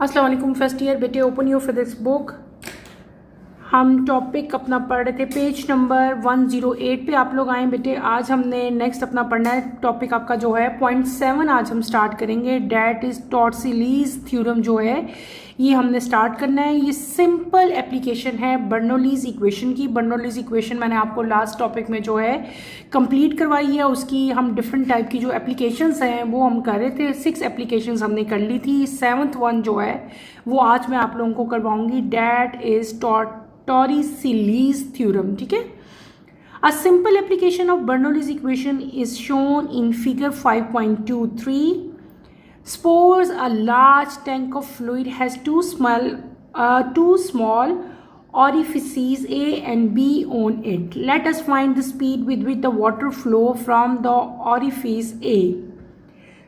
अस्सलाम वालेकुम first year बेटे, ओपन योर फिजिक्स बुक। हम टॉपिक अपना पढ़ रहे थे, पेज नंबर 108 पे आप लोग आए बेटे। आज हमने नेक्स्ट अपना पढ़ना है टॉपिक आपका जो है पॉइंट 7 आज हम स्टार्ट करेंगे। डैट इज टॉर्सिलीज थ्योरम जो है ये हमने स्टार्ट करना है। ये सिंपल एप्लीकेशन है बर्नौलीज इक्वेशन की। बर्नौलीज इक्वेशन मैंने आपको लास्ट टॉपिक में जो है कंप्लीट करवाई है। उसकी हम डिफरेंट टाइप की जो एप्लीकेशंस हैं वो हम कर रहे थे। 6 एप्लीकेशंस हमने कर ली थी। 7th वन जो है वो आज मैं आप लोगों को करवाऊंगी। डैट इज टॉर्सिलीज थ्योरम, ठीक है। A simple application of Bernoulli's equation is shown in figure 5.23. Suppose a large tank of fluid has two small orifices A and B on it. Let us find the speed with which the water flow from the orifice A.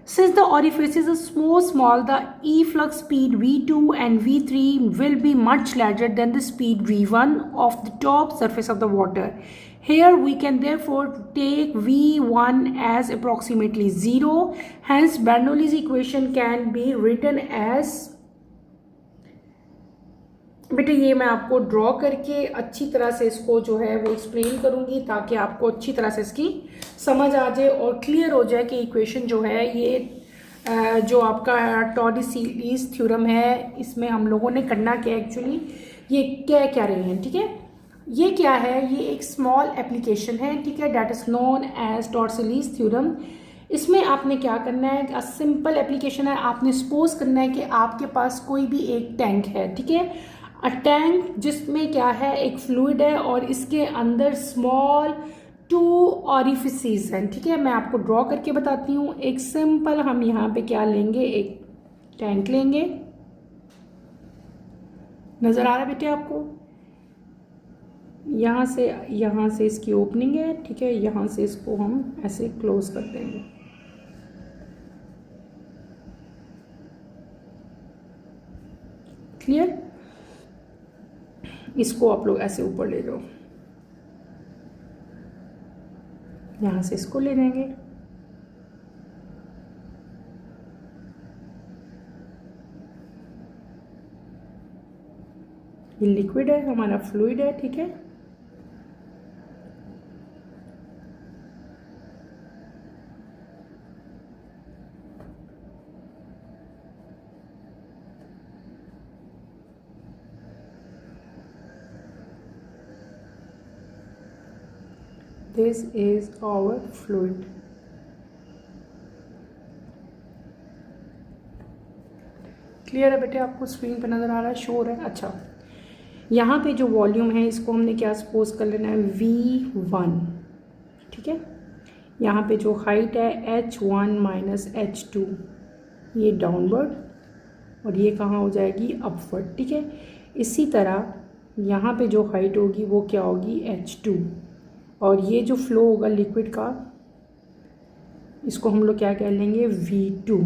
Since the orifices are so small, the efflux speed V2 and V3 will be much larger than the speed V1 of the top surface of the water. Here we can therefore take V1 as approximately 0. Hence Bernoulli's equation can be written as, बेटे ये मैं आपको draw करके अच्छी तरह से इसको जो है वो एक्सप्लेन करूंगी ताकि आपको अच्छी तरह से इसकी समझ आ जाए और क्लियर हो जाए कि इक्वेशन जो है ये जो आपका टॉर्सिलीज थ्योरम है इसमें हम लोगों ने करना क्या एक्चुअली ये क्या रहे हैं, ठीक है। ये क्या है, ये एक स्मॉल एप्लीकेशन है, ठीक है। That is known as Torricelli's theorem. इसमें आपने क्या करना है, सिंपल एप्लीकेशन है। आपने सपोज करना है कि आपके पास कोई भी एक टैंक है, ठीक है। अ टैंक जिसमें क्या है एक फ्लूइड है और इसके अंदर स्मॉल 2 ऑरिफिसेस हैं, ठीक है। मैं आपको ड्रॉ करके बताती हूँ। एक सिंपल हम यहाँ पे क्या लेंगे, एक टैंक लेंगे। नजर आ रहा है बेटे आपको, यहाँ से इसकी ओपनिंग है, ठीक है। यहाँ से इसको हम ऐसे क्लोज कर देंगे। क्लियर। इसको आप लोग ऐसे ऊपर ले लो, यहाँ से इसको ले लेंगे। ये लिक्विड है, हमारा फ्लूइड है, ठीक है। This is our fluid. Clear है बेटे, आपको स्क्रीन पे नज़र आ रहा है, शोर है। अच्छा, यहाँ पे जो वॉल्यूम है इसको हमने क्या सपोज कर लेना है, V1, ठीक है। यहाँ पे जो हाइट है H1 माइनस H2, ये डाउनवर्ड और ये कहाँ हो जाएगी, अपवर्ड, ठीक है। इसी तरह यहाँ पे जो हाइट होगी वो क्या होगी, H2, और ये जो फ्लो होगा लिक्विड का इसको हम लोग क्या कह लेंगे, V2,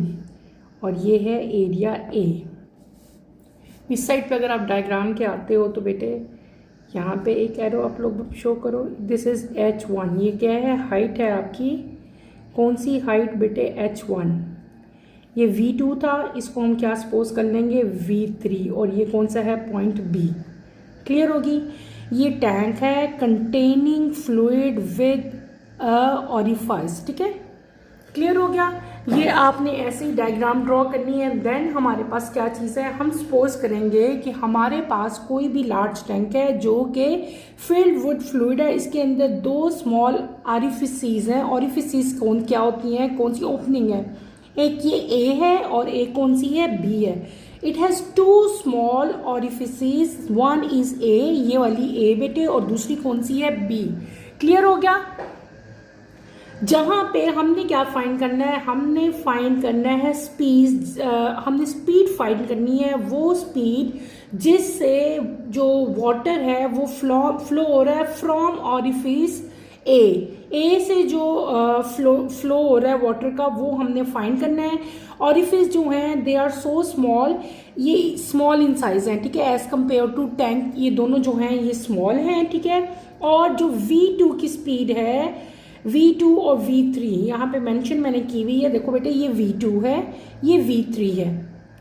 और ये है एरिया A। इस साइड पे अगर आप डायग्राम के आते हो तो बेटे यहाँ पे एक एरो आप लोग शो करो। दिस इज़ H1, ये क्या है, हाइट है आपकी। कौन सी हाइट बेटे, H1। ये V2 था, इसको हम क्या सपोज कर लेंगे, V3, और ये कौन सा है, पॉइंट B। क्लियर होगी। ये टैंक है कंटेनिंग फ्लूइड विद ऑरिफाइस, ठीक है। क्लियर हो गया। ये आपने ऐसे ही डायग्राम ड्रॉ करनी है। देन हमारे पास क्या चीज़ है, हम सपोज करेंगे कि हमारे पास कोई भी लार्ज टैंक है जो कि फिल्ड विद फ्लूइड है। इसके अंदर 2 स्मॉल ऑरिफिसेस हैं। ऑरिफिसेस कौन क्या होती हैं, कौन सी ओपनिंग है, एक ये A है और एक कौन सी है, B है। It has 2 small orifices, one is A, ये वाली A बेटे, और दूसरी कौन सी है, B। क्लियर हो गया। जहाँ पे हमने क्या फाइंड करना है, हमने फाइंड करना है स्पीड। हमने स्पीड फाइंड करनी है, वो स्पीड जिससे जो वाटर है वो फ्लो हो रहा है फ्रॉम ऑरिफिस ए से जो फ्लो हो रहा है वाटर का, वो हमने फाइंड करना है। ऑरिफिस जो हैं दे आर सो स्मॉल, ये स्मॉल इन साइज हैं, ठीक है, एज कम्पेयर टू टैंक। ये दोनों जो हैं ये स्मॉल हैं, ठीक है। और जो V2 की स्पीड है, V2 और V3 यहाँ पे मेंशन मैंने की हुई है। देखो बेटे, ये V2 है, ये V3 है।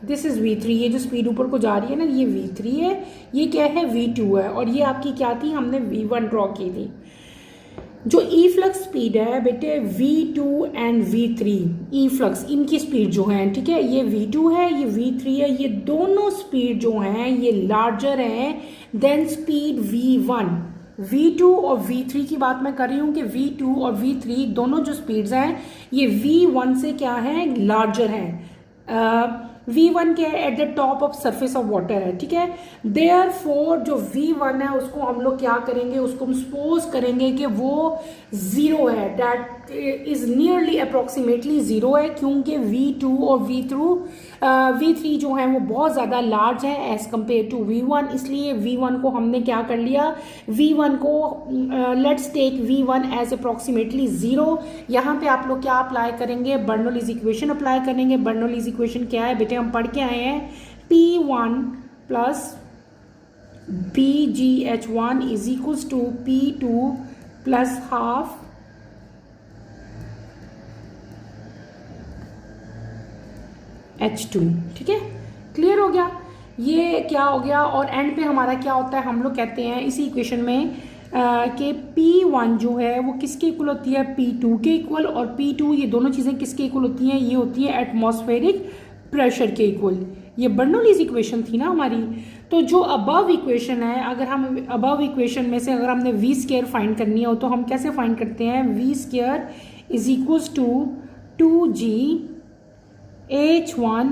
दिस इज़ v3, ये जो स्पीड ऊपर को जा रही है ना ये v3 है, ये क्या है v2 है, और ये आपकी क्या थी, हमने v1 ड्रॉ की थी। जो ई फ्लक्स स्पीड है बेटे v2 and v3, E flux इनकी स्पीड जो है, ठीक है, ये v2 है ये v3 है, ये दोनों स्पीड जो हैं ये लार्जर हैं देन स्पीड v1। v2 और v3 की बात मैं कर रही हूँ कि v2 और v3 दोनों जो स्पीड्स हैं ये v1 से क्या है, लार्जर हैं। v1 क्या है, eight the top of surface of water है, ठीक है। देयरफॉर जो v1 है उसको हम लोग क्या करेंगे, उसको हम सपोज करेंगे कि वो जीरो है, that is nearly approximately zero है, क्योंकि v2 और v3 जो है वो बहुत ज़्यादा लार्ज है एज कम्पेयर टू v1, इसलिए v1 को हमने क्या कर लिया, v1 को let's take v1 as approximately zero. यहाँ पे आप लोग क्या अप्लाई करेंगे, बर्नौलीज इक्वेशन अप्लाई करेंगे। बर्नौलीज इक्वेशन क्या है बेटे, हम पढ़ के आए हैं P1 plus BgH1 is equals to P2 plus half H2, ठीक है, क्लियर हो गया, ये क्या हो गया। और एंड पे हमारा क्या होता है, हम लोग कहते हैं इसी इक्वेशन में कि P1 जो है वो किसके इक्वल होती है, P2 के इक्वल, और P2 ये दोनों चीज़ें किसके इक्वल होती हैं, ये होती है एटमॉस्फेरिक प्रेशर के इक्वल। ये बर्नौलीज इक्वेशन थी ना हमारी। तो जो अबव इक्वेशन है, अगर हम अबव इक्वेशन में से अगर हमने v स्क्वायर फाइंड करनी हो तो हम कैसे फाइंड करते हैं, v square is equals to 2g h1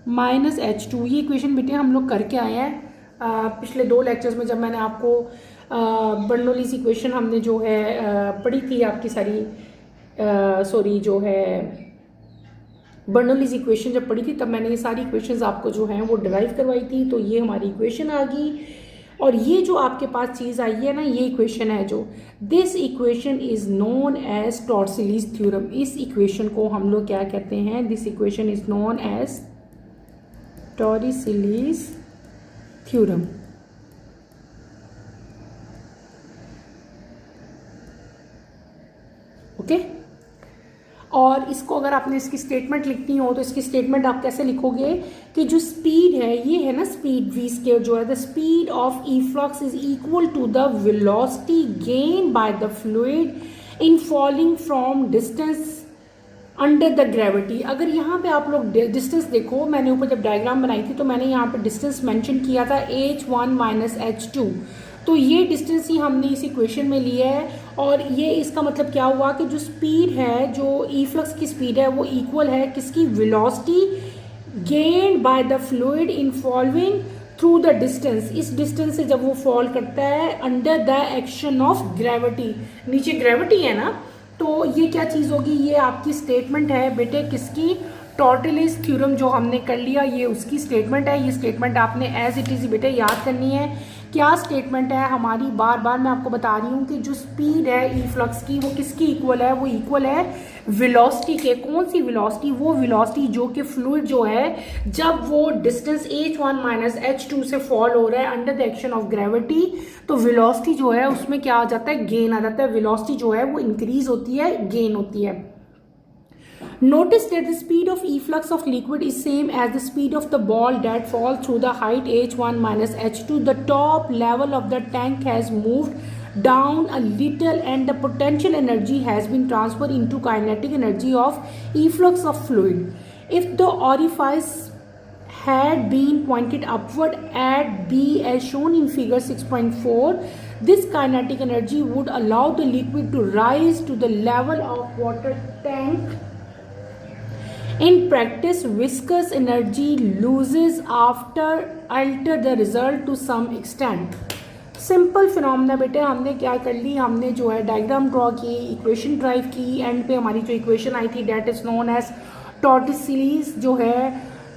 minus h2। ये इक्वेशन बेटे हम लोग करके आए हैं पिछले 2 लेक्चर्स में, जब मैंने आपको बर्नौलीज इक्वेशन हमने जो है पढ़ी थी आपकी सारी, सॉरी जो है बर्नौलीज इक्वेशन जब पढ़ी थी तब मैंने ये सारी इक्वेशंस आपको जो हैं वो डिराइव करवाई थी। तो ये हमारी इक्वेशन आ गई, और ये जो आपके पास चीज़ आई है ना, ये इक्वेशन है जो, this equation is known as Torricelli's theorem. इस इक्वेशन को हम लोग क्या कहते हैं, this equation is known as Torricelli's theorem. Okay, और इसको अगर आपने इसकी स्टेटमेंट लिखनी हो तो इसकी स्टेटमेंट आप कैसे लिखोगे कि जो स्पीड है ये है ना, स्पीड v स्क्वायर जो है, the speed of efflux is equal to the velocity gain by the fluid in falling from distance under the gravity. अगर यहाँ पे आप लोग डिस्टेंस देखो, मैंने ऊपर जब डायग्राम बनाई थी तो मैंने यहाँ पे डिस्टेंस मेंशन किया था h1 माइनस h2, तो ये डिस्टेंस ही हमने इस इक्वेशन में लिया है। और ये इसका मतलब क्या हुआ कि जो स्पीड है, जो ई फ्लक्स की स्पीड है वो इक्वल है किसकी, velocity gained by the fluid in following through the distance. इस डिस्टेंस से जब वो फॉल करता है under the action of gravity, नीचे ग्रेविटी है ना, तो ये क्या चीज़ होगी, ये आपकी स्टेटमेंट है बेटे किसकी, टॉर्टिलीज थ्योरम जो हमने कर लिया, ये उसकी स्टेटमेंट है। ये स्टेटमेंट आपने एज इट इज़ बेटे याद करनी है। क्या स्टेटमेंट है हमारी, बार बार मैं आपको बता रही हूँ कि जो स्पीड है ई फ्लक्स की वो किसकी इक्वल है, वो इक्वल है वेलोसिटी के। कौन सी वेलोसिटी, वो वेलोसिटी जो कि फ्लूइड जो है जब वो डिस्टेंस h1 माइनस h2 से फॉल हो रहा है under the action of gravity, तो वेलोसिटी जो है उसमें क्या आ जाता है, गेन आ जाता है। वेलोसिटी जो है वो इंक्रीज होती है, गेन होती है। Notice that the speed of efflux of liquid is same as the speed of the ball that falls through the height h1 minus h2. The top level of the tank has moved down a little and the potential energy has been transferred into kinetic energy of efflux of fluid. If the orifice had been pointed upward at B as shown in figure 6.4, this kinetic energy would allow the liquid to rise to the level of water tank. In practice, viscous energy loses after alter the result to some extent. Simple phenomena बेटे, हमने क्या कर ली, हमने जो है diagram draw की, equation drive की, and पे हमारी जो इक्वेशन आई थी डेट इज नोन एज टॉर्टिसीलीज जो है,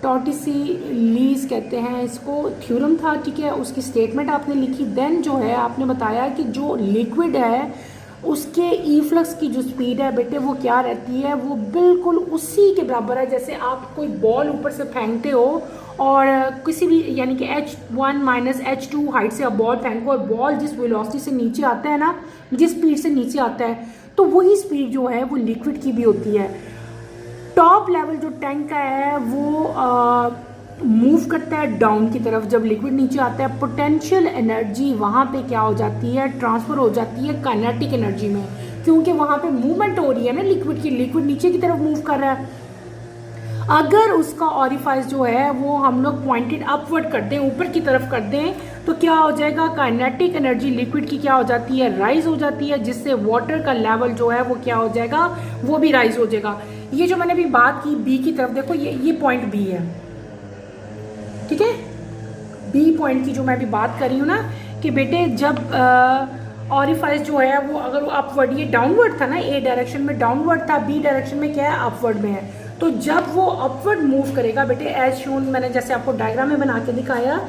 टॉर्टिसीलीज कहते हैं इसको, थ्योरम था, ठीक है। उसकी स्टेटमेंट आपने लिखी, देन जो है आपने बताया कि जो लिक्विड है उसके ई फ्लक्स की जो स्पीड है बेटे वो क्या रहती है, वो बिल्कुल उसी के बराबर है जैसे आप कोई बॉल ऊपर से फेंकते हो और किसी भी यानी कि h1 माइनस h2 हाइट से आप बॉल फेंको और बॉल जिस वेलोसिटी से नीचे आता है ना, जिस स्पीड से नीचे आता है, तो वही स्पीड जो है वो लिक्विड की भी होती है। टॉप लेवल जो टैंक का है वो मूव करता है डाउन की तरफ, जब लिक्विड नीचे आता है पोटेंशियल एनर्जी वहाँ पे क्या हो जाती है, ट्रांसफ़र हो जाती है काइनेटिक एनर्जी में, क्योंकि वहाँ पे मूवमेंट हो रही है ना लिक्विड की, लिक्विड नीचे की तरफ मूव कर रहा है। अगर उसका ऑरिफाइस जो है वो हम लोग पॉइंटेड अपवर्ड कर दें, ऊपर की तरफ कर दें, तो क्या हो जाएगा, काइनेटिक एनर्जी लिक्विड की क्या हो जाती है, राइज हो जाती है, जिससे वाटर का लेवल जो है वो क्या हो जाएगा, वो भी राइज हो जाएगा। ये जो मैंने अभी बात की बी की तरफ, देखो ये पॉइंट बी है, ठीक है, बी पॉइंट की जो मैं अभी बात कर रही हूँ ना, कि बेटे जब ऑरिफाइस जो है वो अगर वो अपवर्ड, ये डाउनवर्ड था ना, ए डायरेक्शन में डाउनवर्ड था, बी डायरेक्शन में क्या है, अपवर्ड में है, तो जब वो अपवर्ड मूव करेगा बेटे, एज शोन मैंने जैसे आपको डायग्राम में बना के दिखाया,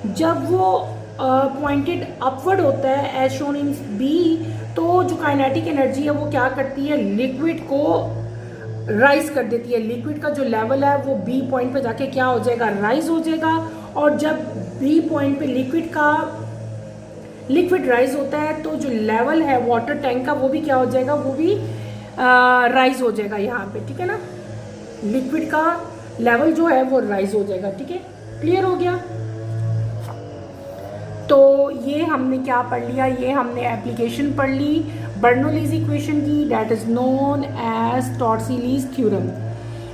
जब वो पॉइंटेड अपवर्ड होता है एज शोन इन बी, तो जो काइनेटिक एनर्जी है वो क्या करती है, लिक्विड को राइज कर देती है, लिक्विड का जो लेवल है वो बी पॉइंट पे जाके क्या हो जाएगा, राइज हो जाएगा। और जब बी पॉइंट पे लिक्विड राइज होता है तो जो लेवल है वाटर टैंक का वो भी क्या हो जाएगा, वो भी राइज हो जाएगा यहाँ पे, ठीक है ना, लिक्विड का लेवल जो है वो राइज हो जाएगा, ठीक है, क्लियर हो गया। तो ये हमने क्या पढ़ लिया, ये हमने एप्लीकेशन पढ़ ली बर्नौलीज इक्वेशन की, that is known as Torricelli's theorem.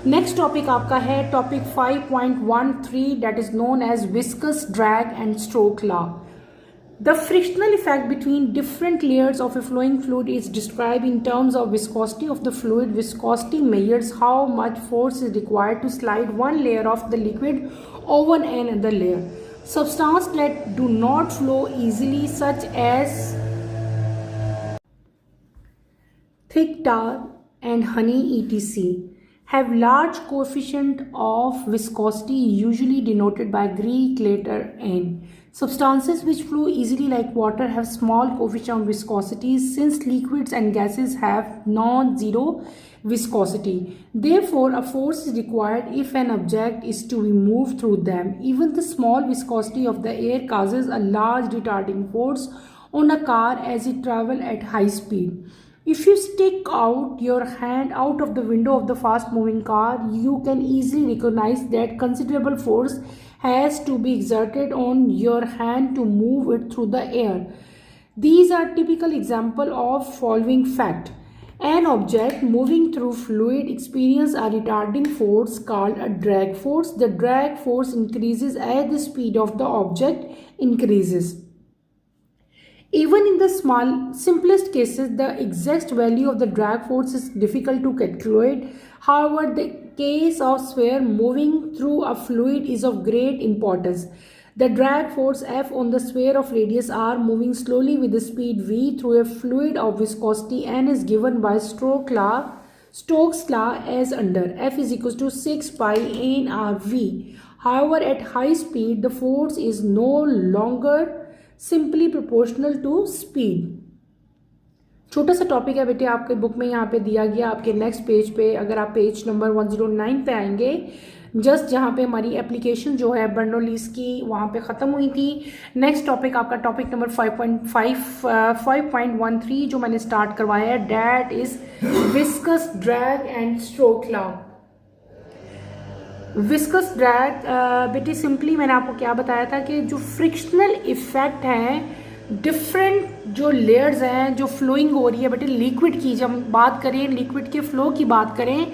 Next topic आपका है topic 5.13, that is known as viscous drag and stroke law. The frictional effect between different layers of a flowing fluid is described in terms of viscosity of the fluid. Viscosity measures how much force is required to slide one layer of the liquid over another layer. Substances that do not flow easily, such as thick tar and honey etc., have large coefficient of viscosity, usually denoted by Greek letter n. Substances which flow easily like water have small coefficient of viscosity, since liquids and gases have non-zero viscosity. Therefore, a force is required if an object is to be moved through them. Even the small viscosity of the air causes a large retarding force on a car as it travels at high speed. If you stick out your hand out of the window of the fast moving car, you can easily recognize that considerable force has to be exerted on your hand to move it through the air. These are typical example of following fact. An object moving through fluid experiences a retarding force called a drag force. The drag force increases as the speed of the object increases. Even in the simplest cases, the exact value of the drag force is difficult to calculate. However, the case of sphere moving through a fluid is of great importance. The drag force F on the sphere of radius r moving slowly with the speed v through a fluid of viscosity n is given by Stokes' law as under F is equal to 6 pi n r v. However, at high speed, the force is no longer simply proportional to speed. छोटा सा topic है बेटे, आपके book में यहाँ पे दिया गया, आपके नेक्स्ट पेज पे अगर आप पेज नंबर 109 पे आएंगे, जस्ट जहाँ पे हमारी एप्लीकेशन जो है बर्नौलीज की वहाँ पे ख़त्म हुई थी। नेक्स्ट टॉपिक आपका टॉपिक नंबर 5.13 जो मैंने स्टार्ट करवाया है, that is viscous drag and stroke law. Viscous drag बेटे सिंपली मैंने आपको क्या बताया था कि जो फ्रिक्शनल इफेक्ट है, डिफरेंट जो लेयर्स हैं जो फ्लोइंग हो रही है बेटे लिक्विड की, जब बात करें लिक्विड के फ्लो की बात करें,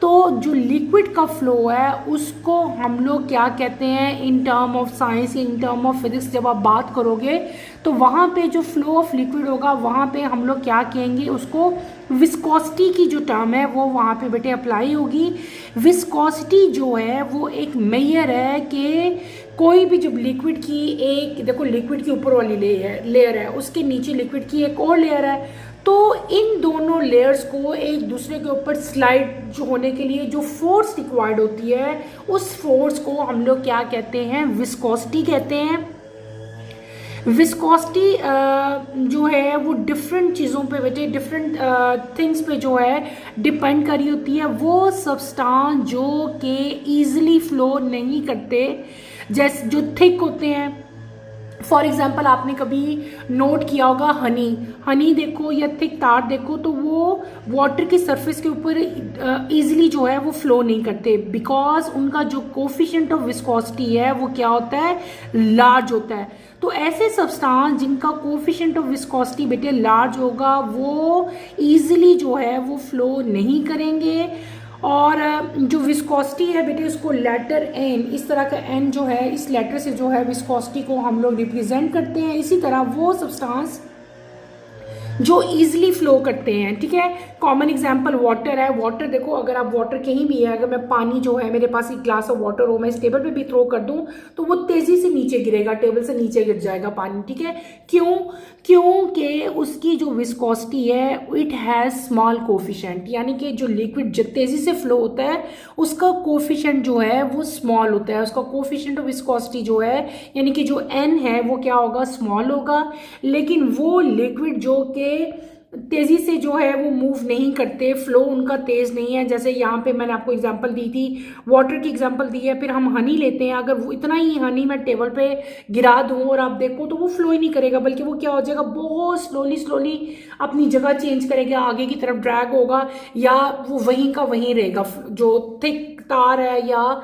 तो जो लिक्विड का फ्लो है उसको हम लोग क्या कहते हैं in term of science, in term of physics जब आप बात करोगे तो वहाँ पे जो फ्लो ऑफ लिक्विड होगा वहाँ पे हम लोग क्या कहेंगे, उसको विस्कोसिटी की जो टर्म है वो वहाँ पे बेटे अप्लाई होगी। विस्कोसिटी जो है वो एक मेजर है कि कोई भी जब लिक्विड की एक, देखो लिक्विड की ऊपर वाली लेयर है, उसके नीचे लिक्विड की एक और लेयर है, तो इन दोनों लेयर्स को एक दूसरे के ऊपर स्लाइड जो होने के लिए जो फोर्स रिक्वायर्ड होती है, उस फोर्स को हम लोग क्या कहते हैं, विस्कोसिटी कहते हैं। विस्कोसिटी जो है वो डिफरेंट चीज़ों पे बेटे, डिफरेंट थिंग्स पे जो है डिपेंड करी होती है। वो सब्सटेंस जो कि ईजिली फ्लो नहीं करते, जैसे जो थिक होते हैं फॉर एग्जाम्पल आपने कभी नोट किया होगा हनी देखो या थिक तार देखो, तो वो वाटर की सरफेस के ऊपर इजीली जो है वो फ्लो नहीं करते, बिकॉज उनका जो कोफिशिएंट ऑफ विस्कोसिटी है वो क्या होता है, लार्ज होता है। तो ऐसे सब्सटेंस जिनका कोफिशिएंट ऑफ विस्कोसिटी बेटे लार्ज होगा वो इजीली जो है वो फ्लो नहीं करेंगे। और जो विस्कोसिटी है बेटे उसको लेटर एन, इस तरह का एन जो है इस लेटर से जो है विस्कोसिटी को हम लोग रिप्रेजेंट करते हैं। इसी तरह वो सब्सटेंस जो इजीली फ्लो करते हैं, ठीक है। कॉमन एग्जांपल वाटर है। वाटर देखो, अगर आप वाटर कहीं भी है, अगर मैं पानी जो है मेरे पास एक ग्लास ऑफ वाटर हो, मैं इस टेबल पे भी थ्रो कर दूं तो वो तेजी से नीचे गिरेगा, टेबल से नीचे गिर जाएगा पानी, ठीक है। क्योंकि उसकी जो विस्कोसिटी है इट हैज स्मॉल कोफिशिएंट, यानी कि जो लिक्विड तेजी से फ्लो होता है उसका कोफिशिएंट जो है वो स्मॉल होता है, उसका कोफिशिएंट ऑफ विस्कोसिटी जो है यानी कि जो एन है वो क्या होगा, स्मॉल होगा। लेकिन वो लिक्विड जो कि तेजी से जो है वो मूव नहीं करते, फ्लो उनका तेज नहीं है। जैसे यहाँ पे मैंने आपको एग्जांपल दी थी, वाटर की एग्जांपल दी है। फिर हम हनी लेते हैं, अगर वो इतना ही हनी मैं टेबल पे गिरा दूँ और आप देखो तो वो फ्लो ही नहीं करेगा, बल्कि वो क्या हो जाएगा, बहुत स्लोली अपनी जगह चेंज करेगा, आगे की तरफ ड्रैग होगा, या वो वहीं का वहीं रहेगा। जो थिक तार है या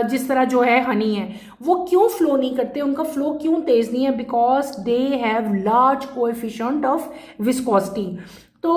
जिस तरह जो है हनी है, वो क्यों फ्लो नहीं करते, उनका फ्लो क्यों तेज नहीं है, because they have large coefficient of viscosity. तो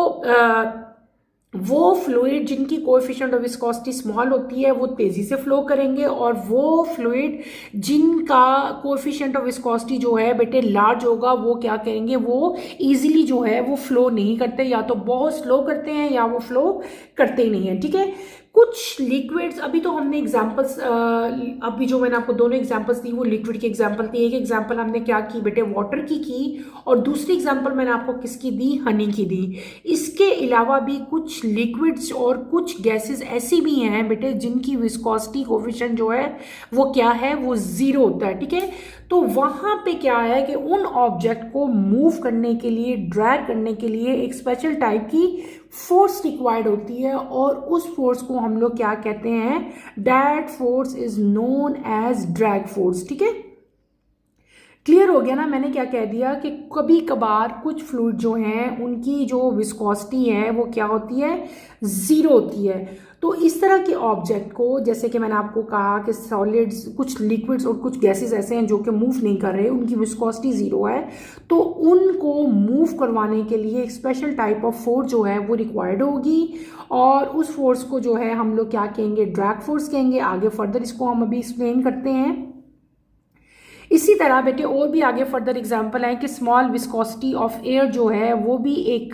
वो फ्लूइड जिनकी कोएफिशिएंट ऑफ विस्कोसिटी स्मॉल होती है वो तेजी से फ्लो करेंगे, और वो फ्लूइड जिनका कोएफिशिएंट ऑफ विस्कोसिटी जो है बेटे लार्ज होगा वो क्या करेंगे, वो इजीली जो है वो फ्लो नहीं करते, या तो बहुत स्लो करते हैं या वो फ्लो करते ही नहीं है, ठीक है। कुछ लिक्विड्स, अभी तो हमने एग्जांपल्स, अभी जो मैंने आपको दोनों एग्जांपल्स दी वो लिक्विड की एग्जांपल थी। एक एग्जांपल हमने क्या की बेटे, वाटर की और दूसरी एग्जांपल मैंने आपको किसकी दी, हनी की दी। इसके अलावा भी कुछ लिक्विड्स और कुछ गैसेस ऐसी भी हैं बेटे जिनकी विस्कोसिटी कोएफिशिएंट जो है वो क्या है, वो जीरो होता है, ठीक है। तो वहां पे क्या है कि उन ऑब्जेक्ट को मूव करने के लिए, ड्रैग करने के लिए एक स्पेशल टाइप की फोर्स रिक्वायर्ड होती है, और उस फोर्स को हम लोग क्या कहते हैं, that force is known as drag force, ठीक है। क्लियर हो गया ना, मैंने क्या कह दिया कि कभी कभार कुछ फ्लूइड जो हैं उनकी जो विस्कोसिटी है वो क्या होती है, जीरो होती है। तो इस तरह के ऑब्जेक्ट को, जैसे कि मैंने आपको कहा कि सॉलिड्स, कुछ लिक्विड्स और कुछ गैसेस ऐसे हैं जो कि मूव नहीं कर रहे, उनकी विस्कोसिटी जीरो है, तो उनको मूव करवाने के लिए एक स्पेशल टाइप ऑफ फोर्स जो है वो रिक्वायर्ड होगी, और उस फोर्स को जो है हम लोग क्या कहेंगे, ड्रैग फोर्स कहेंगे। आगे फर्दर इसको हम अभी एक्सप्लेन करते हैं। इसी तरह बेटे और भी आगे फर्दर एग्जांपल है कि स्मॉल विस्कोसिटी ऑफ एयर जो है वो भी एक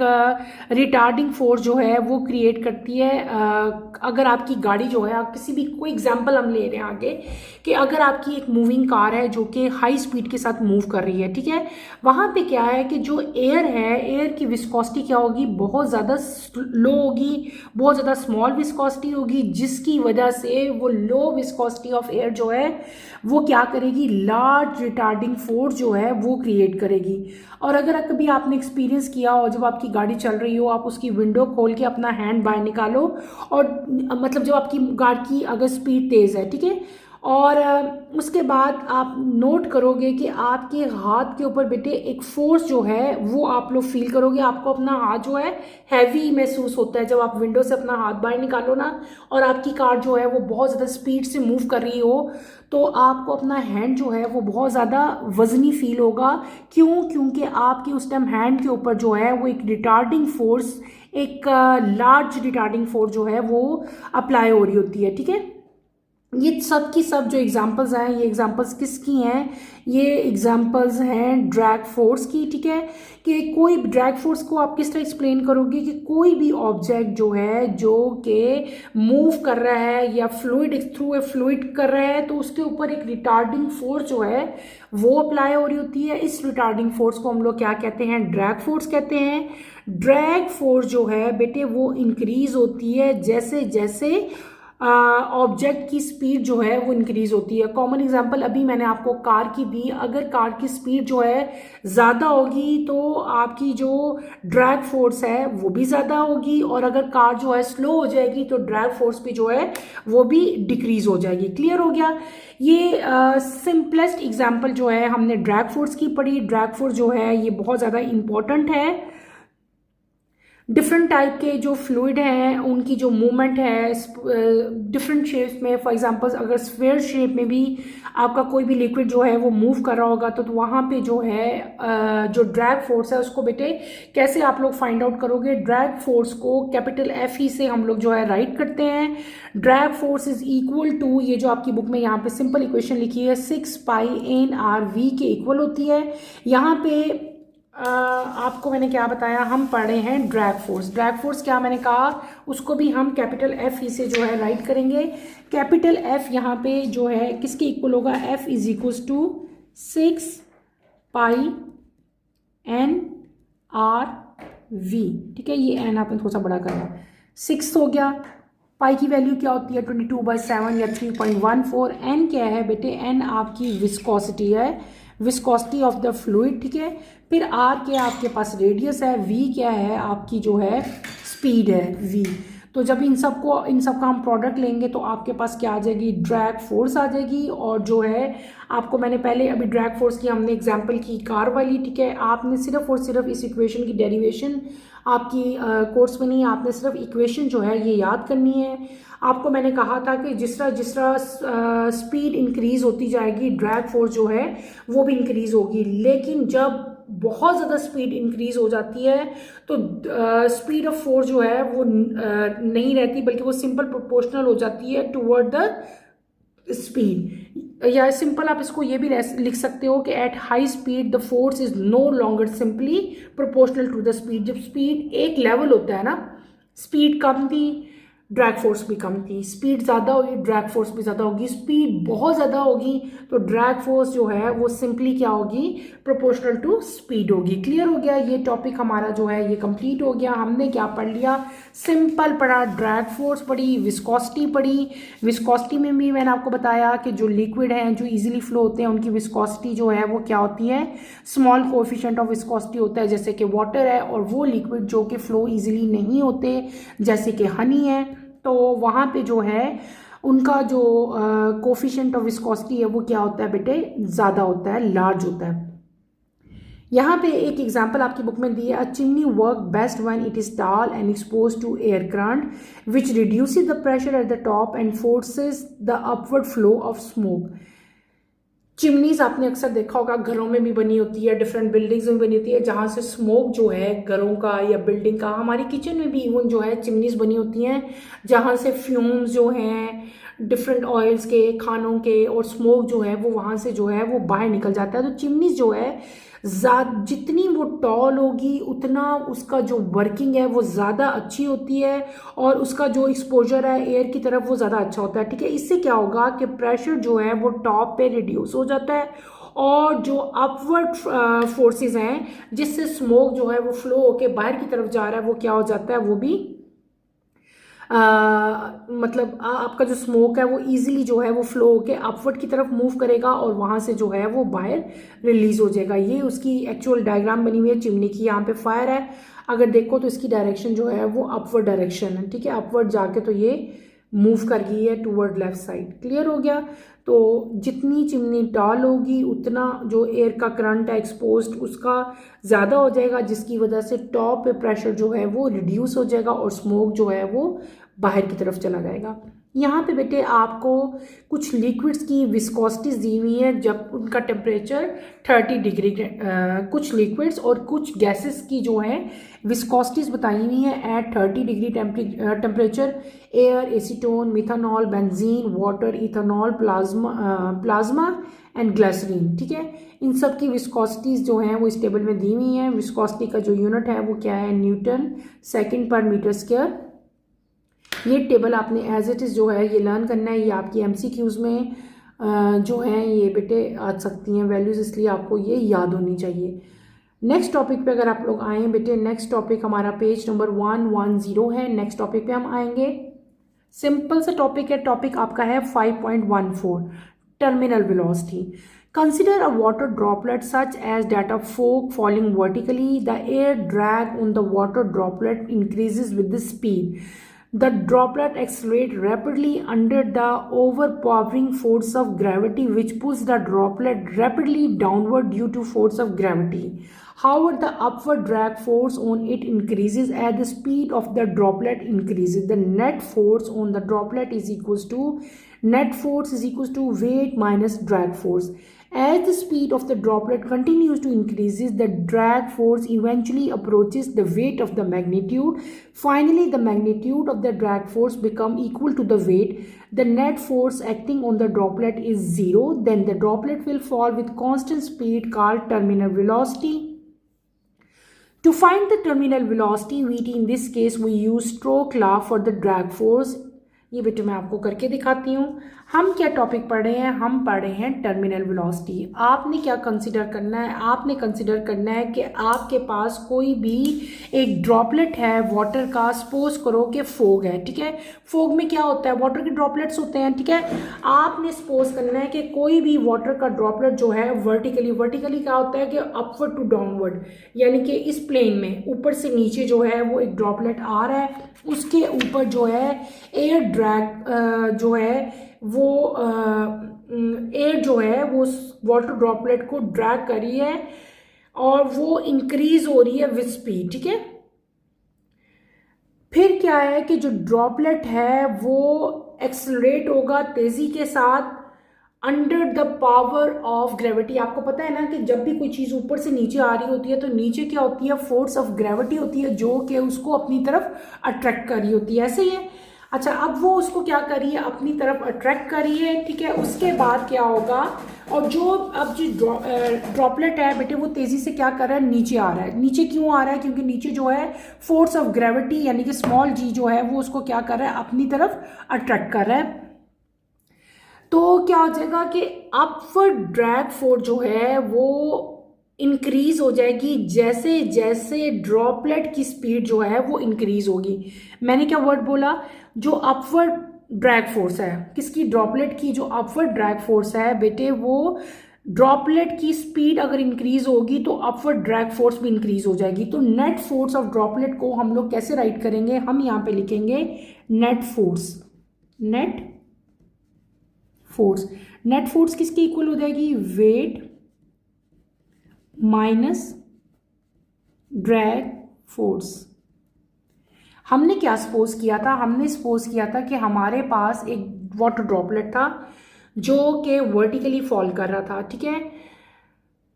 रिटार्डिंग फोर्स जो है वो क्रिएट करती है। अगर आपकी गाड़ी जो है, आप किसी भी, कोई एग्जांपल हम ले रहे हैं आगे, कि अगर आपकी एक मूविंग कार है जो कि हाई स्पीड के साथ मूव कर रही है, ठीक है, वहाँ पे क्या है कि जो एयर है, एयर की विस्कोसिटी क्या होगी, बहुत ज़्यादा लो होगी, बहुत ज़्यादा स्मॉल विस्कोसिटी होगी, जिसकी वजह से वो लो विस्कोसिटी ऑफ एयर जो है वो क्या करेगी, लार्ज रिटार्डिंग फोर्स जो है वो क्रिएट करेगी। और अगर कभी आपने एक्सपीरियंस किया हो, जब आपकी गाड़ी चल रही हो, आप उसकी विंडो खोल के अपना हैंड बाहर निकालो, और मतलब जब आपकी गाड़ी की अगर स्पीड तेज़ है, ठीक है, और उसके बाद आप नोट करोगे कि आपके हाथ के ऊपर बेटे एक फोर्स जो है वो आप लोग फील करोगे, आपको अपना हाथ जो है हैवी महसूस होता है जब आप विंडो से अपना हाथ बाहर निकालो ना, और आपकी कार जो है वो बहुत ज़्यादा स्पीड से मूव कर रही हो, तो आपको अपना हैंड जो है वो बहुत ज़्यादा वजनी फील होगा। क्यों? क्योंकि आपके उस टाइम हैंड के ऊपर जो है वो एक रिटार्डिंग फोर्स, एक लार्ज रिटार्डिंग फोर्स जो है वो अप्लाई हो रही होती है, ठीक है। ये सब की सब जो एग्जांपल्स हैं, ये एग्जांपल्स किसकी हैं, ये एग्जांपल्स हैं ड्रैग फोर्स की, ठीक है। कि कोई ड्रैग फोर्स को आप किस तरह एक्सप्लेन करोगे कि कोई भी ऑब्जेक्ट जो है जो कि मूव कर रहा है या फ्लूइड थ्रू ए फ्लूइड कर रहा है, तो उसके ऊपर एक रिटार्डिंग फोर्स जो है वो अप्लाई हो रही होती है। इस रिटार्डिंग फोर्स को हम लोग क्या कहते हैं, ड्रैग फोर्स कहते हैं। ड्रैग फोर्स जो है बेटे वो इंक्रीज होती है जैसे जैसे ऑब्जेक्ट की स्पीड जो है वो इंक्रीज होती है। कॉमन एग्जांपल अभी मैंने आपको कार की दी, अगर कार की स्पीड जो है ज़्यादा होगी तो आपकी जो ड्रैग फोर्स है वो भी ज़्यादा होगी, और अगर कार जो है स्लो हो जाएगी तो ड्रैग फोर्स भी जो है वो भी डिक्रीज हो जाएगी। क्लियर हो गया। ये सिंपलेस्ट एग्जांपल जो है हमने ड्रैग फोर्स की पढ़ी। ड्रैग फोर्स जो है ये बहुत ज़्यादा इंपॉर्टेंट है। डिफरेंट टाइप के जो फ्लूइड हैं उनकी जो मूवमेंट है डिफरेंट शेप्स में, फॉर एग्जांपल अगर स्फीयर शेप में भी आपका कोई भी लिक्विड जो है वो मूव कर रहा होगा तो वहाँ पे जो है जो ड्रैग फोर्स है उसको बेटे कैसे आप लोग फाइंड आउट करोगे। ड्रैग फोर्स को कैपिटल एफ ही से हम लोग जो है राइट करते हैं। Drag force is equal to, ये जो आपकी बुक में यहाँ पे सिंपल इक्वेशन लिखी है 6 पाई एन आर वी के इक्वल होती है। यहाँ पे आपको मैंने क्या बताया, हम पढ़े हैं ड्रैग फोर्स। ड्रैग फोर्स क्या मैंने कहा, उसको भी हम कैपिटल एफ ही से जो है राइट करेंगे। कैपिटल एफ यहाँ पे जो है किसके इक्वल होगा, F is equals to 6 pi n r v. ठीक है, ये एन आपने थोड़ा सा बड़ा करना, 6 हो गया। पाई की वैल्यू क्या होती है 22/7 या 3.14। एन क्या है बेटे, एन आपकी विस्कोसिटी है, विस्कोसिटी ऑफ द फ्लूइड। ठीक है, फिर आर क्या आपके पास रेडियस है, वी क्या है आपकी जो है स्पीड है वी। तो जब इन सब का हम प्रोडक्ट लेंगे तो आपके पास क्या आ जाएगी, ड्रैग फोर्स आ जाएगी। और जो है आपको मैंने पहले अभी ड्रैग फोर्स की हमने एग्जांपल की कार वाली। ठीक है, आपने सिर्फ और सिर्फ इस इक्वेशन की डेरिवेशन आपकी कोर्स में नहीं, आपने सिर्फ इक्वेशन जो है ये याद करनी है। आपको मैंने कहा था कि जिस तरह स्पीड इंक्रीज होती जाएगी ड्रैग फोर्स जो है वो भी इंक्रीज होगी। लेकिन जब बहुत ज़्यादा स्पीड इंक्रीज हो जाती है तो स्पीड ऑफ फोर्स जो है वो नहीं रहती, बल्कि वो सिंपल प्रोपोर्शनल हो जाती है टुवर्ड द स्पीड। या सिंपल आप इसको ये भी लिख सकते हो कि at high speed the force is no longer simply proportional to the speed. जब स्पीड एक लेवल होता है ना, स्पीड कम थी ड्रैग फोर्स भी कम थी, स्पीड ज़्यादा होगी ड्रैग फोर्स भी ज़्यादा होगी, स्पीड बहुत ज़्यादा होगी तो ड्रैग फोर्स जो है वो सिंपली क्या होगी, प्रोपोर्शनल टू स्पीड होगी। क्लियर हो गया, ये टॉपिक हमारा जो है ये कंप्लीट हो गया। हमने क्या पढ़ लिया, सिंपल पढ़ा, ड्रैग फोर्स पढ़ी, विस्कोसिटी पढ़ी। विस्कोसिटी में भी मैंने आपको बताया कि जो लिक्विड हैं जो इजीली फ्लो होते हैं उनकी विस्कोसिटी जो है वो क्या होती है, स्मॉल कोएफिशिएंट ऑफ विस्कोसिटी होता है, जैसे कि वाटर है। और वो लिक्विड जो कि फ्लो इजीली नहीं होते जैसे कि हनी है, तो वहाँ पे जो है उनका जो कोफिशिएंट ऑफ विस्कोसिटी है वो क्या होता है बेटे, ज़्यादा होता है, लार्ज होता है। यहाँ पे एक एग्जांपल आपकी बुक में दी है, a chimney work best when it is tall and expose to air current which reduces the pressure at the top and forces the upward flow of smoke. Chimneys आपने अक्सर देखा होगा, घरों में भी बनी होती है, डिफरेंट बिल्डिंग्स में बनी होती है, जहाँ से स्मोक जो है घरों का या बिल्डिंग का, हमारी किचन में भी इवन जो है चिमनीज बनी होती हैं, जहाँ से फ्यूम्स जो हैं डिफरेंट ऑयल्स के, खानों के, और स्मोक जो है वो वहाँ से जो है वो बाहर निकल जाता है। तो चिमनीज जो है जितनी वो टॉल होगी उतना उसका जो वर्किंग है वो ज़्यादा अच्छी होती है, और उसका जो एक्सपोजर है एयर की तरफ वो ज़्यादा अच्छा होता है। ठीक है, इससे क्या होगा कि प्रेशर जो है वो टॉप पे रिड्यूस हो जाता है, और जो अपवर्ड फोर्सेस हैं जिससे स्मोक जो है वो फ्लो होके बाहर की तरफ जा रहा है वो क्या हो जाता है, वो भी मतलब आपका जो स्मोक है वो इजीली जो है वो फ्लो होके अपवर्ड की तरफ मूव करेगा और वहाँ से जो है वो बाहर रिलीज हो जाएगा। ये उसकी एक्चुअल डायग्राम बनी हुई है चिमनी की। यहाँ पे फायर है, अगर देखो तो इसकी डायरेक्शन जो है वो अपवर्ड डायरेक्शन है। ठीक है, अपवर्ड जाके तो ये मूव कर गई है टूवर्ड लेफ्ट साइड। क्लियर हो गया। तो जितनी चिमनी टॉल होगी उतना जो एयर का करंट है एक्सपोज्ड उसका ज़्यादा हो जाएगा, जिसकी वजह से टॉप पे प्रेशर जो है वो रिड्यूस हो जाएगा और स्मोक जो है वो बाहर की तरफ चला जाएगा। यहाँ पे बेटे आपको कुछ लिक्विड्स की विस्कोसिटीज दी हुई है जब उनका टेम्परेचर 30 डिग्री, कुछ लिक्विड्स और कुछ गैसेस की जो है विस्कोसिटीज बताई हुई है at 30 degree temperature. Air, acetone, methanol, benzene, water, ethanol, plasma and glycerine. ठीक है, इन सब की विस्कोसिटीज जो हैं वो इस टेबल में दी हुई हैं। विस्कोसिटी का जो यूनिट है वो क्या है, न्यूटन सेकेंड पर मीटर स्क्वायर। ये टेबल आपने एज इट इज़ जो है ये लर्न करना है, ये आपकी MCQs में जो हैं ये बेटे आ सकती हैं वैल्यूज़, इसलिए आपको ये याद होनी चाहिए। नेक्स्ट टॉपिक पे अगर आप लोग आए बेटे, नेक्स्ट टॉपिक हमारा पेज नंबर 110 है। नेक्स्ट टॉपिक पे हम आएंगे सिंपल सा टॉपिक है, टॉपिक आपका है 5.14 terminal velocity. Consider a water droplet such as that of fog falling vertically. The air drag on the water droplet increases with the speed. The droplet accelerates rapidly under the overpowering force of gravity, which pushes the droplet rapidly downward due to force of gravity. However, the upward drag force on it increases as the speed of the droplet increases. The net force on the droplet is equals to weight minus drag force. As the speed of the droplet continues to increase, the drag force eventually approaches the weight of the magnitude. Finally, the magnitude of the drag force becomes equal to the weight. The net force acting on the droplet is 0. Then the droplet will fall with constant speed called terminal velocity. To find the terminal velocity, Vt, in this case we use Stokes law for the drag force. ये बेटे मैं आपको करके दिखाती हूँ। हम क्या topic पढ़ रहे हैं, हम पढ़ रहे हैं टर्मिनल वेलोसिटी। आपने क्या कंसीडर करना है, आपने कंसीडर करना है कि आपके पास कोई भी एक ड्रॉपलेट है वाटर का, सपोज करो कि फोग है, ठीक है। फोग में क्या होता है, वाटर के ड्रॉपलेट्स होते हैं, ठीक है। आपने सपोज करना है कि कोई भी वाटर का ड्रॉपलेट जो है वर्टिकली क्या होता है कि अपवर्ड टू डाउनवर्ड, यानी कि इस प्लेन में ऊपर से नीचे जो है वो एक ड्रॉपलेट आ रहा है, उसके ऊपर जो है एयर ड्रैग जो है वो एयर जो है वो वाटर ड्रॉपलेट को ड्रैग कर रही है और वो इंक्रीज हो रही है विद स्पीड, ठीक है। फिर क्या है कि जो ड्रॉपलेट है वो एक्सेलरेट होगा तेजी के साथ under the power of gravity. आपको पता है ना कि जब भी कोई चीज़ ऊपर से नीचे आ रही होती है तो नीचे क्या होती है, फोर्स ऑफ ग्रेविटी होती है जो कि उसको अपनी तरफ अट्रैक्ट कर रही होती है, ऐसे ही है। अच्छा, अब वो उसको क्या कर रही है, अपनी तरफ अट्रैक्ट कर रही है, ठीक है। उसके बाद क्या होगा, और जो अब जो ड्रॉपलेट है बेटे वो तेज़ी से क्या कर रहा है, नीचे आ रहा है। नीचे क्यों आ रहा है, क्योंकि नीचे जो है फोर्स ऑफ ग्रेविटी यानी कि स्मॉल जी जो है वो उसको क्या कर रहा है, अपनी तरफ अट्रैक्ट कर रहा है। तो क्या हो जाएगा कि अपवर्ड ड्रैग फोर्स जो है वो इंक्रीज हो जाएगी जैसे जैसे ड्रॉपलेट की स्पीड जो है वो इंक्रीज होगी। मैंने क्या वर्ड बोला, जो अपवर्ड ड्रैग फोर्स है किसकी, ड्रॉपलेट की, जो अपवर्ड ड्रैग फोर्स है बेटे वो ड्रॉपलेट की स्पीड अगर इंक्रीज होगी तो अपवर्ड ड्रैग फोर्स भी इंक्रीज हो जाएगी। तो नेट फोर्स ऑफ ड्रॉपलेट को हम लोग कैसे राइट करेंगे, हम यहाँ पे लिखेंगे नेट फोर्स किसकी इक्वल हो जाएगी, वेट माइनस ड्रैग फोर्स। हमने क्या सपोज किया था, हमने सपोज किया था कि हमारे पास एक वाटर ड्रॉपलेट था जो कि वर्टिकली फॉल कर रहा था, ठीक है।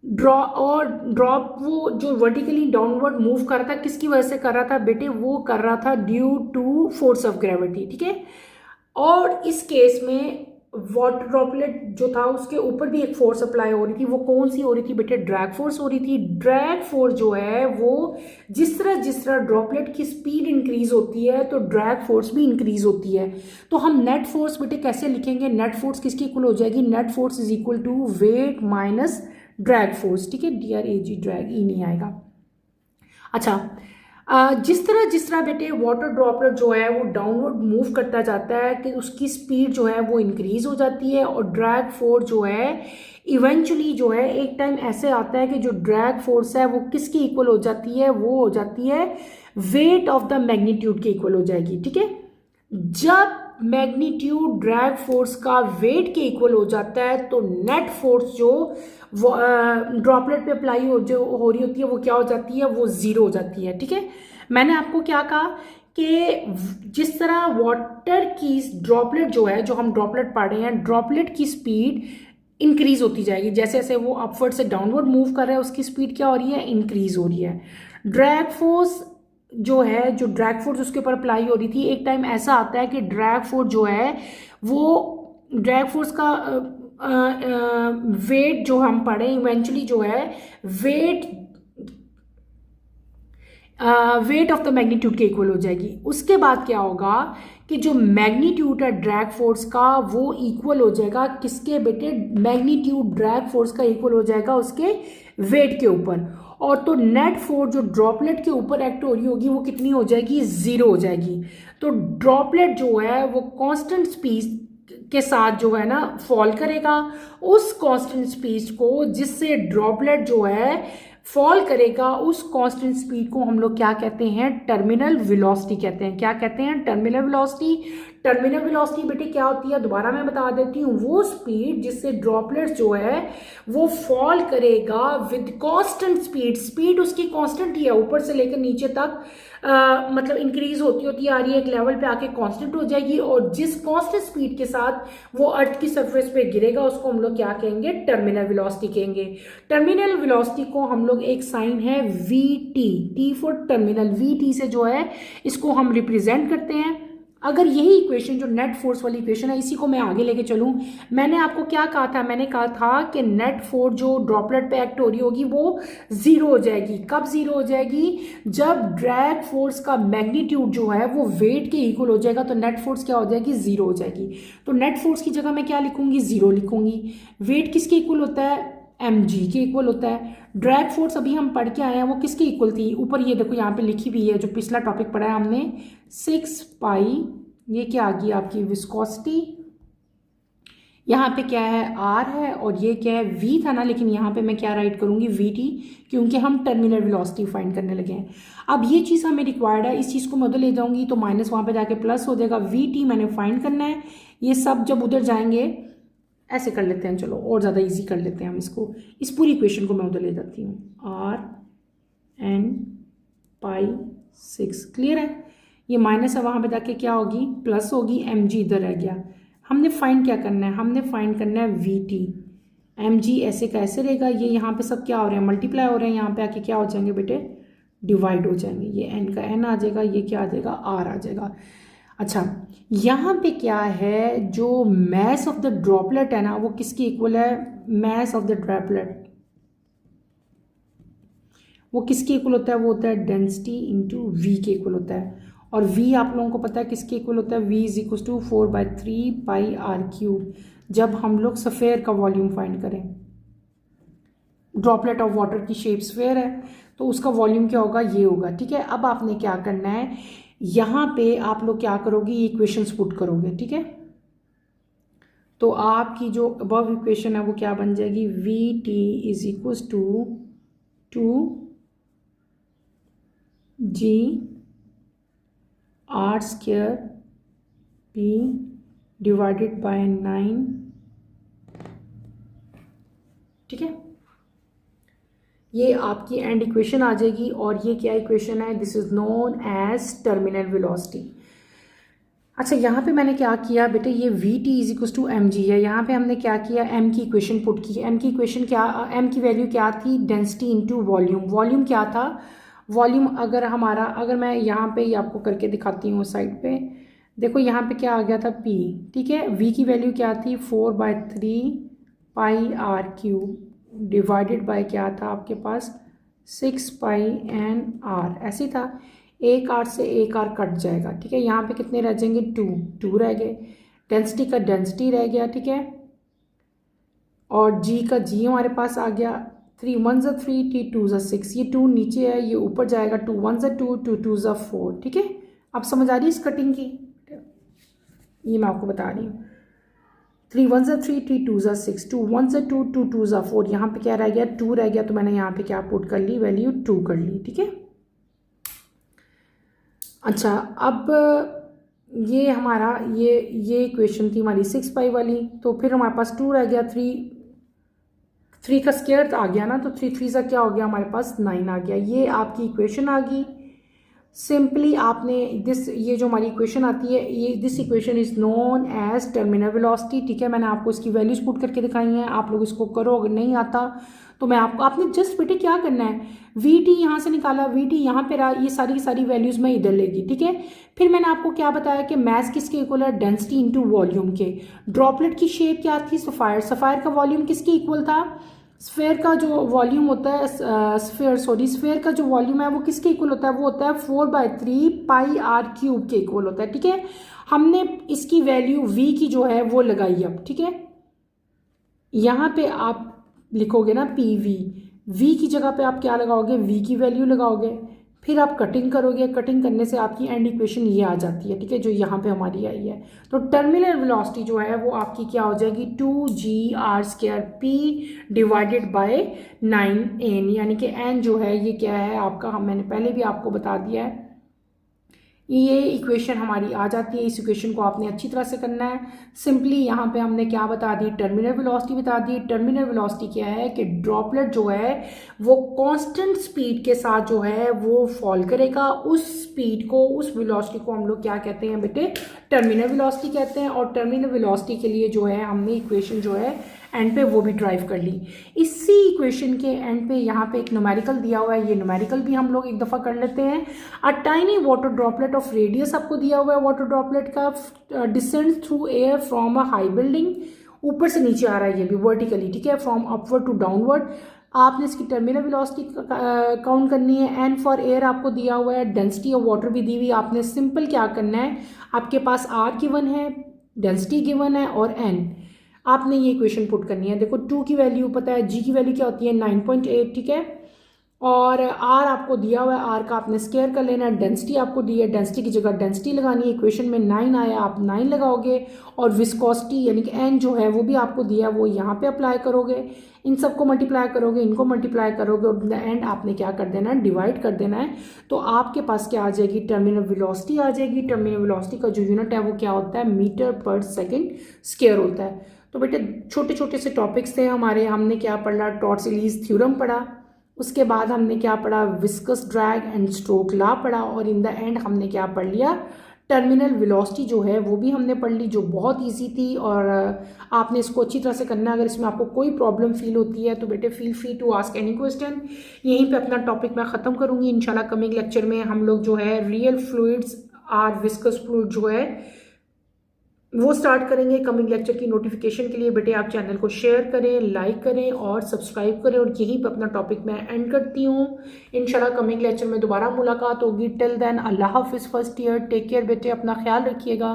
ड्रॉप वो जो वर्टिकली डाउनवर्ड मूव कर रहा था, किसकी वजह से कर रहा था बेटे, वो कर रहा था due to force of gravity, ठीक है। और इस केस में वाटर ड्रॉपलेट जो था उसके ऊपर भी एक फोर्स अप्लाई हो रही थी, वो कौन सी हो रही थी बेटे, ड्रैग फोर्स हो रही थी। ड्रैग फोर्स जो है वो जिस तरह ड्रॉपलेट की स्पीड इंक्रीज होती है तो ड्रैग फोर्स भी इंक्रीज होती है। तो हम नेट फोर्स बेटे कैसे लिखेंगे, नेट फोर्स किसकी इक्वल हो जाएगी, net force is equal to weight minus drag force, ठीक है। DRAG ड्रैग ई नहीं आएगा। अच्छा, जिस तरह बेटे वाटर ड्रॉपलेट जो है वो डाउनवर्ड मूव करता जाता है कि उसकी स्पीड जो है वो इंक्रीज हो जाती है और ड्रैग फोर्स जो है इवेंचुअली जो है एक टाइम ऐसे आता है कि जो ड्रैग फोर्स है वो किसकी इक्वल हो जाती है, वो हो जाती है वेट ऑफ द मैग्नीट्यूड के इक्वल हो जाएगी, ठीक है। जब मैग्नीट्यूड ड्रैग फोर्स का वेट के इक्वल हो जाता है तो नेट फोर्स जो ड्रॉपलेट पे अप्लाई हो रही होती है वो क्या हो जाती है, वो जीरो हो जाती है, ठीक है। मैंने आपको क्या कहा कि जिस तरह वाटर की ड्रॉपलेट जो है, जो हम ड्रॉपलेट पढ़ रहे हैं, ड्रॉपलेट की स्पीड इंक्रीज होती जाएगी जैसे जैसे वो अपवर्ड से डाउनवर्ड मूव कर रहा है, उसकी स्पीड क्या हो रही है, इंक्रीज हो रही है। ड्रैग फोर्स जो है, जो ड्रैग फोर्स उसके ऊपर अप्लाई हो रही थी, एक टाइम ऐसा आता है कि ड्रैग फोर्स जो है वो ड्रैग फोर्स का वेट जो हम पढ़े इवेंचुअली जो है वेट ऑफ द मैग्नीट्यूड के इक्वल हो जाएगी। उसके बाद क्या होगा कि जो मैग्नीट्यूड है ड्रैग फोर्स का वो इक्वल हो जाएगा किसके बेटे, मैग्नीट्यूड ड्रैग फोर्स का इक्वल हो जाएगा उसके वेट के ऊपर। और तो नेट फोर्स जो ड्रॉपलेट के ऊपर एक्ट हो रही होगी वो कितनी हो जाएगी, 0 हो जाएगी। तो ड्रॉपलेट जो है वो कांस्टेंट स्पीड के साथ जो है ना फॉल करेगा। उस कांस्टेंट स्पीड को जिससे ड्रॉपलेट जो है फॉल करेगा, उस कांस्टेंट स्पीड को हम लोग क्या कहते हैं, टर्मिनल वेलोसिटी कहते हैं। क्या कहते हैं, टर्मिनल वेलोसिटी। टर्मिनल वेलोसिटी बेटे क्या होती है, दोबारा मैं बता देती हूँ, वो स्पीड जिससे ड्रॉपलेट्स जो है वो फॉल करेगा विद कांस्टेंट स्पीड। स्पीड उसकी कांस्टेंट ही है, ऊपर से लेकर नीचे तक मतलब इंक्रीज होती आ रही है, एक लेवल पे आके कांस्टेंट हो जाएगी। और जिस कांस्टेंट स्पीड के साथ वो अर्थ की सरफेस पे गिरेगा उसको हम लोग क्या कहेंगे, टर्मिनल वेलोसिटी कहेंगे। टर्मिनल वेलोसिटी को हम लोग, एक साइन है VT, T for terminal, VT से जो है इसको हम रिप्रेजेंट करते हैं। अगर यही इक्वेशन जो नेट फोर्स वाली इक्वेशन है इसी को मैं आगे लेके चलूं, मैंने आपको क्या कहा था, मैंने कहा था कि नेट फोर्स जो ड्रॉपलेट पे एक्ट हो रही होगी वो 0 हो जाएगी। कब 0 हो जाएगी, जब ड्रैग फोर्स का मैग्नीट्यूड जो है वो वेट के इक्वल हो जाएगा, तो नेट फोर्स क्या हो जाएगी, 0 हो जाएगी। तो नेट फोर्स की जगह मैं क्या लिखूंगी, 0 लिखूंगी। वेट किसके इक्वल होता है, mg के इक्वल होता है। ड्रैग फोर्स अभी हम पढ़ के आए हैं वो किसके इक्वल थी, ऊपर ये देखो यहाँ पे लिखी हुई है, जो पिछला टॉपिक पढ़ा है हमने, 6 पाई, ये क्या आ गई आपकी विस्कोसिटी, यहाँ पे क्या है r है, और ये क्या है v था ना, लेकिन यहाँ पे मैं क्या राइट करूँगी, vt, क्योंकि हम टर्मिनल वेलोसिटी फाइंड करने लगे हैं। अब ये चीज़ हमें रिक्वायर्ड है, इस चीज़ को मैं उधर ले जाऊँगी तो माइनस वहाँ पे जाके प्लस हो जाएगा। vt मैंने फाइंड करना है, ये सब जब उधर जाएंगे ऐसे कर लेते हैं, चलो और ज़्यादा इजी कर लेते हैं हम इसको, इस पूरी इक्वेशन को मैं उधर ले जाती हूँ, r n पाई 6, क्लियर है। ये माइनस है, वहाँ पे जाके क्या होगी, प्लस होगी, mg इधर रह गया। हमने फाइंड क्या करना है, हमने फाइंड करना है vt। mg ऐसे का ऐसे रहेगा, ये यहाँ पे सब क्या हो रहे हैं, मल्टीप्लाई हो रहे हैं, यहाँ पे आके क्या हो जाएंगे बेटे, डिवाइड हो जाएंगे। ये n का n आ जाएगा, ये क्या आ जाएगा, r आ जाएगा। अच्छा, यहाँ पे क्या है, जो मैस ऑफ द ड्रॉपलेट है ना वो किसके इक्वल है, मैस ऑफ द ड्रॉपलेट वो किसके इक्वल होता है, वो होता है डेंसिटी इंटू v के इक्वल होता है। और v आप लोगों को पता है किसके इक्वल होता है, v is equal to 4/3 pi r³। जब हम लोग स्फेयर का वॉल्यूम फाइंड करें, ड्रॉपलेट ऑफ वाटर की शेप स्फेयर है तो उसका वॉल्यूम क्या होगा, ये होगा, ठीक है। अब आपने क्या करना है, यहाँ पे आप लोग क्या करोगे, ये इक्वेशंस पुट करोगे, ठीक है। तो आपकी जो अबव इक्वेशन है वो क्या बन जाएगी, vt is equal to g r² p divided by 9, ठीक है। ये आपकी एंड इक्वेशन आ जाएगी। और ये क्या इक्वेशन है, this is known as terminal velocity. अच्छा, यहाँ पे मैंने क्या किया बेटे, ये vt is equal to mg है, यहाँ पे हमने क्या किया, m की इक्वेशन पुट की। m की इक्वेशन क्या, m की वैल्यू क्या थी, डेंसिटी इनटू वॉल्यूम। वॉल्यूम क्या था, वॉल्यूम अगर हमारा, अगर मैं यहाँ पे ही आपको करके दिखाती हूँ साइड पे, देखो यहाँ पे क्या आ गया था, p, ठीक है। v की वैल्यू क्या थी, 4/3 पाई r³ डिवाइडेड बाय क्या था आपके पास, 6 पाई n r, ऐसे था। एक r से एक r कट जाएगा, ठीक है। यहाँ पे कितने रह जाएंगे, 2 रह गए। डेंसिटी का डेंसिटी रह गया, ठीक है। और g का g हमारे पास आ गया, 3 1 3 t 2 6, ये 2 नीचे है, ये ऊपर जाएगा, 2 1 2 2 2 4, ठीक है। अब समझ आ रही है इस कटिंग की, ये मैं आपको बता रही हूँ। 3 1 3 3 2 6, 2 1 2 2 2 4, यहाँ पे क्या रह गया, 2 रह गया, तो मैंने यहाँ पे क्या पुट कर ली, वैल्यू 2 कर ली, ठीक है। अच्छा, अब ये हमारा ये इक्वेशन थी हमारी 6 पाई वाली, तो फिर हमारे पास 2 रह गया, 3 का स्क्वायर आ गया ना, तो 3 3 सा क्या हो गया, हमारे पास 9 आ गया। ये आपकी इक्वेशन आ गई। सिंपली आपने ये जो हमारी इक्वेशन आती है, ये this equation is known as terminal velocity, ठीक है। मैंने आपको इसकी वैल्यूज पुट करके दिखाई हैं, आप लोग इसको करो। अगर नहीं आता तो मैं आपने जस्ट बेटे क्या करना है, vt यहाँ से निकाला, vt यहाँ पे रहा, ये सारी की सारी वैल्यूज मैं इधर लेगी, ठीक है। फिर मैंने आपको क्या बताया कि मैस किसके इक्वल है, डेंसिटी इंटू वॉल्यूम के। ड्रॉपलेट की शेप क्या थी, सफायर का वॉल्यूम किसके इक्वल था, स्फेयर का जो वॉल्यूम होता है, स्फेयर का जो वॉल्यूम है वो किसके इक्वल होता है, वो होता है 4/3 पाई r³ के इक्वल होता है, ठीक है। हमने इसकी वैल्यू v की जो है वो लगाई अब, ठीक है। यहाँ पे आप लिखोगे ना PV, v की जगह पे आप क्या लगाओगे, v की वैल्यू लगाओगे, फिर आप कटिंग करोगे, कटिंग करने से आपकी एंड इक्वेशन ये आ जाती है, ठीक है, जो यहाँ पे हमारी आई है। तो टर्मिनल वेलोसिटी जो है वो आपकी क्या हो जाएगी, 2g r² p divided bye 9n, यानी कि n जो है ये क्या है आपका, मैंने पहले भी आपको बता दिया है, ये इक्वेशन हमारी आ जाती है। इस इक्वेशन को आपने अच्छी तरह से करना है। सिंपली यहाँ पे हमने क्या बता दी, टर्मिनल वेलोसिटी बता दी। टर्मिनल वेलोसिटी क्या है कि ड्रॉपलेट जो है वो कांस्टेंट स्पीड के साथ जो है वो फॉल करेगा। उस स्पीड को, उस वेलोसिटी को हम लोग क्या कहते हैं बेटे, टर्मिनल वेलोसिटी कहते हैं। और टर्मिनल वेलोसिटी के लिए जो है हमने इक्वेशन जो है एंड पे वो भी ड्राइव कर ली। इसी इक्वेशन के एंड पे यहाँ पे एक न्यूमेरिकल दिया हुआ है, ये न्यूमेरिकल भी हम लोग एक दफ़ा कर लेते हैं। A tiny water droplet of radius आपको दिया हुआ है, वाटर ड्रॉपलेट का descend through air from a high building, ऊपर से नीचे आ रहा है ये भी वर्टिकली, ठीक है, फ्रॉम अपवर्ड टू डाउनवर्ड। आपने इसकी टर्मिनल वेलोसिटी काउंट करनी है। एन फॉर एयर आपको दिया हुआ है, डेंसिटी ऑफ वाटर भी दी हुई। आपने सिंपल क्या करना है, आपके पास आर गिवन है, डेंसिटी गिवन है और एन, आपने ये इक्वेशन पुट करनी है। देखो 2 की वैल्यू पता है, जी की वैल्यू क्या होती है 9.8, ठीक है, और आर आपको दिया हुआ है, आर का आपने स्क्वायर कर लेना है। डेंसिटी आपको दी है, डेंसिटी की जगह डेंसिटी लगानी है। इक्वेशन में 9 आया, आप 9 लगाओगे। और विस्कोसिटी यानी कि एन जो है वो भी आपको दिया, वो यहाँ पे अप्लाई करोगे, इन सबको मल्टीप्लाई करोगे, इनको मल्टीप्लाई करोगे और इन द एंड आपने क्या कर देना है, डिवाइड कर देना है। तो आपके पास क्या आ जाएगी, टर्मिनल वेलोसिटी आ जाएगी। टर्मिनल वेलोसिटी का जो यूनिट है वो क्या होता है, मीटर पर सेकेंड स्क्वायर होता है। तो बेटे छोटे छोटे से टॉपिक्स थे हमारे। हमने क्या पढ़ा, टॉर्सिलीज थ्योरम पढ़ा, उसके बाद हमने क्या पढ़ा, viscous drag and stroke law पढ़ा, और इन द एंड हमने क्या पढ़ लिया, टर्मिनल वेलोसिटी जो है वो भी हमने पढ़ ली, जो बहुत इजी थी। और आपने इसको अच्छी तरह से करना है। अगर इसमें आपको कोई प्रॉब्लम फील होती है तो बेटे feel free to ask any question. यहीं पे अपना टॉपिक मैं ख़त्म करूँगी। इंशाल्लाह कमिंग लेक्चर में हम लोग जो है real fluids are viscous fluid जो है वो स्टार्ट करेंगे। कमिंग लेक्चर की नोटिफिकेशन के लिए बेटे आप चैनल को शेयर करें, लाइक करें और सब्सक्राइब करें। और यहीं पर अपना टॉपिक मैं एंड करती हूँ। इंशाल्लाह कमिंग लेक्चर में दोबारा मुलाकात होगी। टिल देन अल्लाह हाफिज़ फर्स्ट ईयर, टेक केयर बेटे, अपना ख्याल रखिएगा।